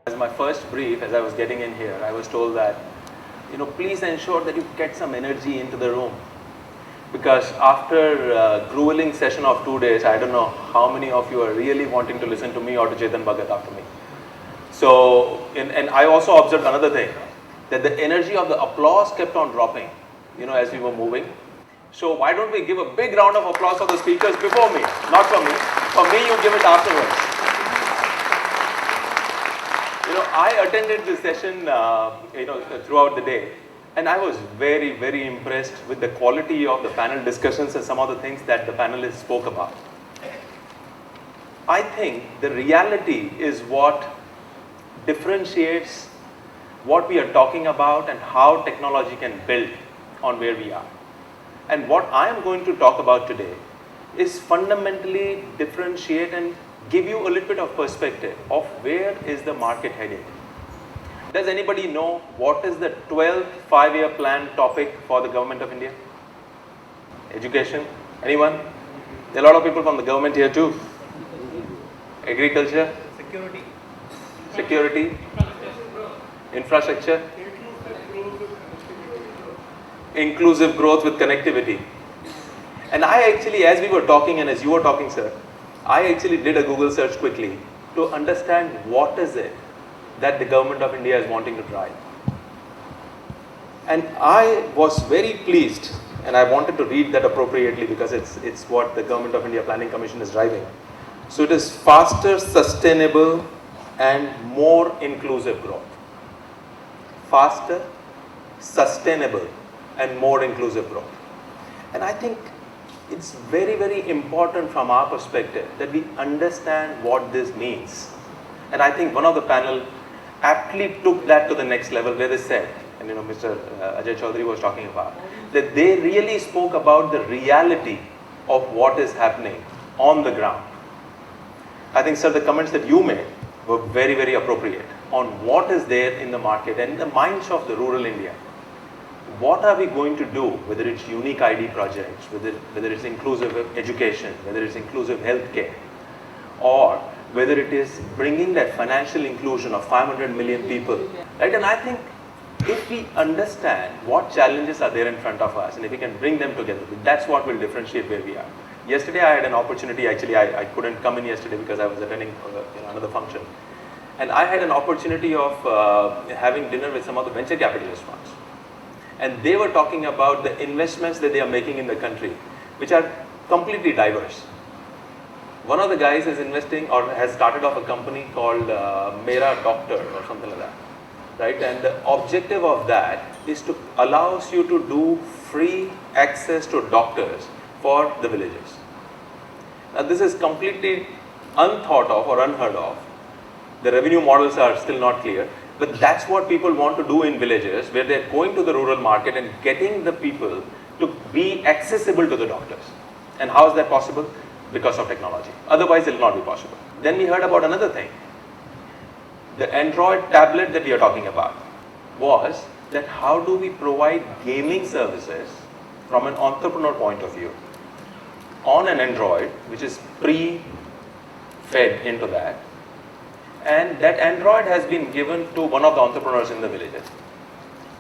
As my first brief, as I was getting in here, I was told that, please ensure that you get some energy into the room. Because after a grueling session of 2 days, I don't know how many of you are really wanting to listen to me or to Chetan Bhagat after me. So, and I also observed another thing, that the energy of the applause kept on dropping, as we were moving. So why don't we give a big round of applause for the speakers before me, not for me. For me, you give it afterwards. I attended this session, throughout the day, and I was very, very impressed with the quality of the panel discussions and some of the things that the panelists spoke about. I think the reality is what differentiates what we are talking about and how technology can build on where we are. And what I am going to talk about today is fundamentally differentiate and give you a little bit of perspective of where is the market headed. Does anybody know what is the 12th 5-year plan topic for the government of India? Education? Anyone? There are a lot of people from the government here too. Agriculture? Security? Infrastructure? Inclusive growth with connectivity. And I actually, as we were talking and as you were talking, sir, I actually did a Google search quickly to understand what is it that the government of India is wanting to drive. And I was very pleased, and I wanted to read that appropriately because it's what the Government of India Planning Commission is driving. So it is faster, sustainable, and more inclusive growth. Faster, sustainable, and more inclusive growth. And I think it's very, very important from our perspective that we understand what this means. And I think one of the panel aptly took that to the next level where they said, and Mr. Ajay Chaudhary was talking about, that they really spoke about the reality of what is happening on the ground. I think, sir, the comments that you made were very, very appropriate on what is there in the market and in the minds of the rural India. What are we going to do, whether it's unique ID projects, whether it's inclusive education, whether it's inclusive healthcare, or whether it is bringing that financial inclusion of 500 million people, right? And I think if we understand what challenges are there in front of us and if we can bring them together, that's what will differentiate where we are. Yesterday I had an opportunity, actually I couldn't come in yesterday because I was attending another function. And I had an opportunity of having dinner with some of the venture capitalist funds. And they were talking about the investments that they are making in the country, which are completely diverse. One of the guys is investing or has started off a company called Mera Doctor or something like that, right? And the objective of that is to allows you to do free access to doctors for the villages. Now this is completely unthought of or unheard of. The revenue models are still not clear. But that's what people want to do in villages where they're going to the rural market and getting the people to be accessible to the doctors. And how is that possible? Because of technology. Otherwise, it will not be possible. Then we heard about another thing. The Android tablet that we are talking about was that how do we provide gaming services from an entrepreneur point of view on an Android, which is pre-fed into that. And that Android has been given to one of the entrepreneurs in the villages.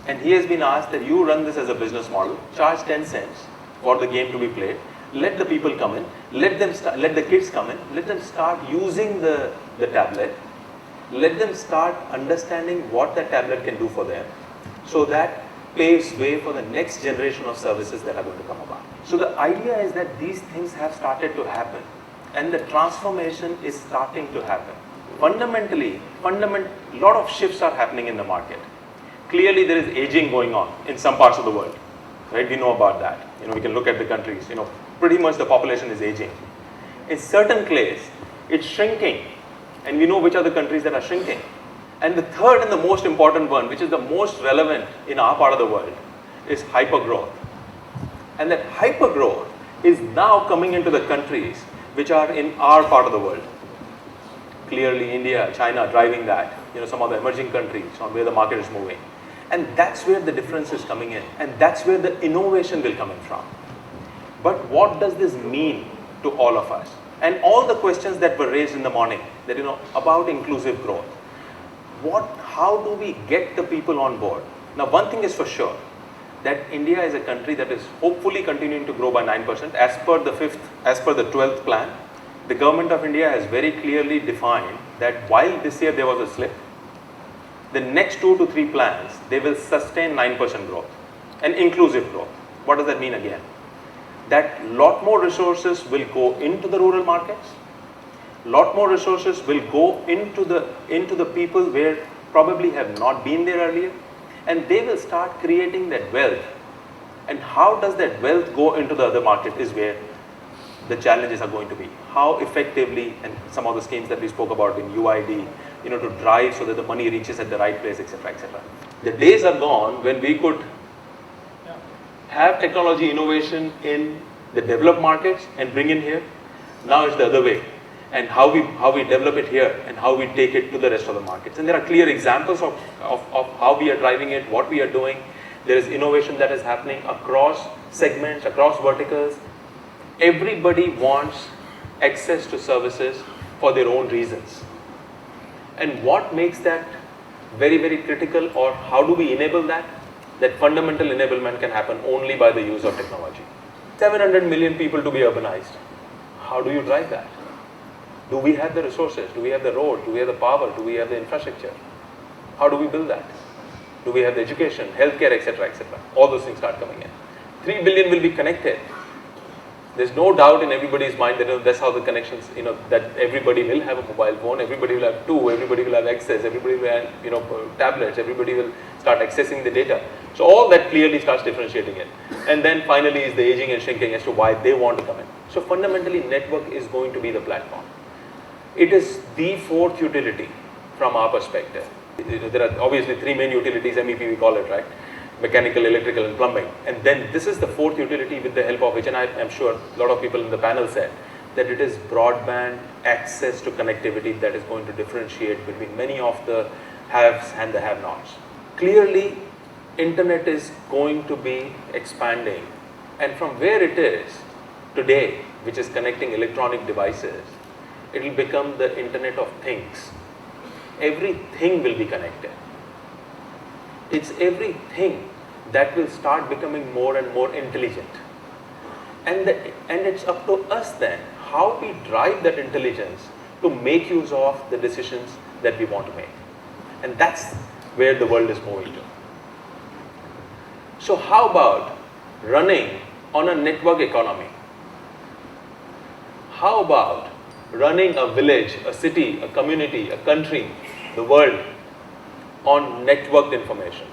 And he has been asked that you run this as a business model, charge 10 cents for the game to be played, let the people come in, let the kids come in, let them start using the tablet, let them start understanding what the tablet can do for them. So that paves way for the next generation of services that are going to come about. So the idea is that these things have started to happen and the transformation is starting to happen. Fundamentally, a lot of shifts are happening in the market. Clearly, there is aging going on in some parts of the world, right? We know about that. We can look at the countries. Pretty much the population is aging. In certain places, it's shrinking, and we know which are the countries that are shrinking. And the third and the most important one, which is the most relevant in our part of the world, is hypergrowth. And that hypergrowth is now coming into the countries which are in our part of the world. Clearly India, China driving that, some of the emerging countries on where the market is moving. And that's where the difference is coming in. And that's where the innovation will come in from. But what does this mean to all of us? And all the questions that were raised in the morning, that about inclusive growth. how do we get the people on board? Now, one thing is for sure, that India is a country that is hopefully continuing to grow by 9% as per the 12th plan. The government of India has very clearly defined that while this year there was a slip, the next 2 to 3 plans, they will sustain 9% growth and inclusive growth. What does that mean again? That lot more resources will go into the rural markets, lot more resources will go into the people where probably have not been there earlier, and they will start creating that wealth. And how does that wealth go into the other market is where the challenges are going to be. How effectively, and some of the schemes that we spoke about in UID, to drive so that the money reaches at the right place, etc., etc. The days are gone when we could have technology innovation in the developed markets and bring in here. Now it's the other way, and how we develop it here and how we take it to the rest of the markets. And there are clear examples of how we are driving it, what we are doing. There is innovation that is happening across segments, across verticals. Everybody wants access to services for their own reasons. And what makes that very, very critical, or how do we enable that? That fundamental enablement can happen only by the use of technology. 700 million people to be urbanized. How do you drive that? Do we have the resources? Do we have the road? Do we have the power? Do we have the infrastructure? How do we build that? Do we have the education, healthcare, etc., etc.? All those things start coming in. 3 billion will be connected. There's no doubt in everybody's mind that that's how the connections, that everybody will have a mobile phone, everybody will have two, everybody will have access, everybody will have, tablets, everybody will start accessing the data. So all that clearly starts differentiating it. And then finally is the aging and shrinking as to why they want to come in. So fundamentally, network is going to be the platform. It is the fourth utility from our perspective. There are obviously 3 main utilities, MEP we call it, right? Mechanical, electrical, and plumbing. And then this is the fourth utility with the help of which, and I am sure a lot of people in the panel said, that it is broadband access to connectivity that is going to differentiate between many of the haves and the have-nots. Clearly, internet is going to be expanding, and from where it is today, which is connecting electronic devices, it will become the Internet of Things. Everything will be connected. It's everything that will start becoming more and more intelligent. And it's up to us then, how we drive that intelligence to make use of the decisions that we want to make. And that's where the world is moving to. So how about running on a network economy? How about running a village, a city, a community, a country, the world on networked information?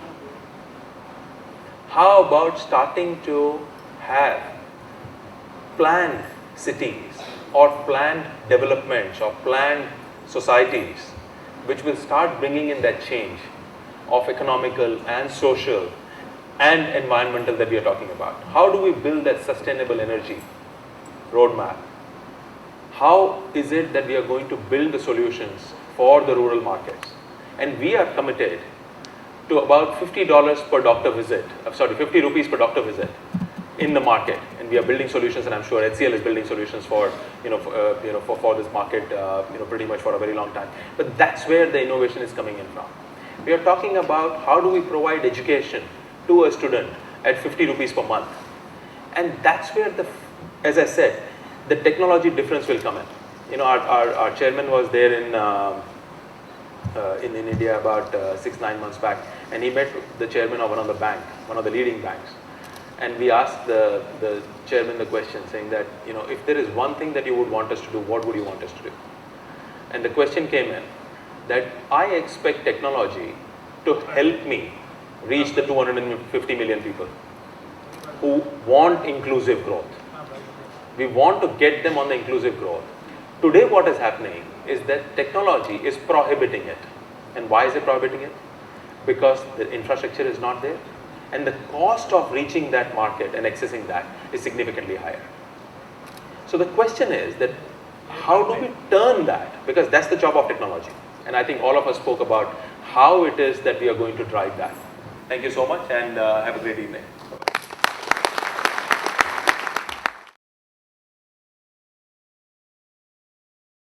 How about starting to have planned cities or planned developments or planned societies which will start bringing in that change of economical and social and environmental that we are talking about? How do we build that sustainable energy roadmap? How is it that we are going to build the solutions for the rural markets? And we are committed to about $50 per doctor visit, 50 rupees per doctor visit in the market. And we are building solutions, and I'm sure HCL is building solutions for, for this market, pretty much for a very long time. But that's where the innovation is coming in from. We are talking about how do we provide education to a student at 50 rupees per month. And that's where as I said, the technology difference will come in. Our chairman was there in India about 6-9 months back, and he met the chairman of one of the leading banks. And we asked the chairman the question saying that, if there is one thing that you would want us to do, what would you want us to do? And the question came in that I expect technology to help me reach the 250 million people who want inclusive growth. We want to get them on the inclusive growth. Today what is happening is that technology is prohibiting it. And why is it prohibiting it? Because the infrastructure is not there, and the cost of reaching that market and accessing that is significantly higher. So the question is that how do we turn that? Because that's the job of technology. And I think all of us spoke about how it is that we are going to drive that. Thank you so much, and have a great evening.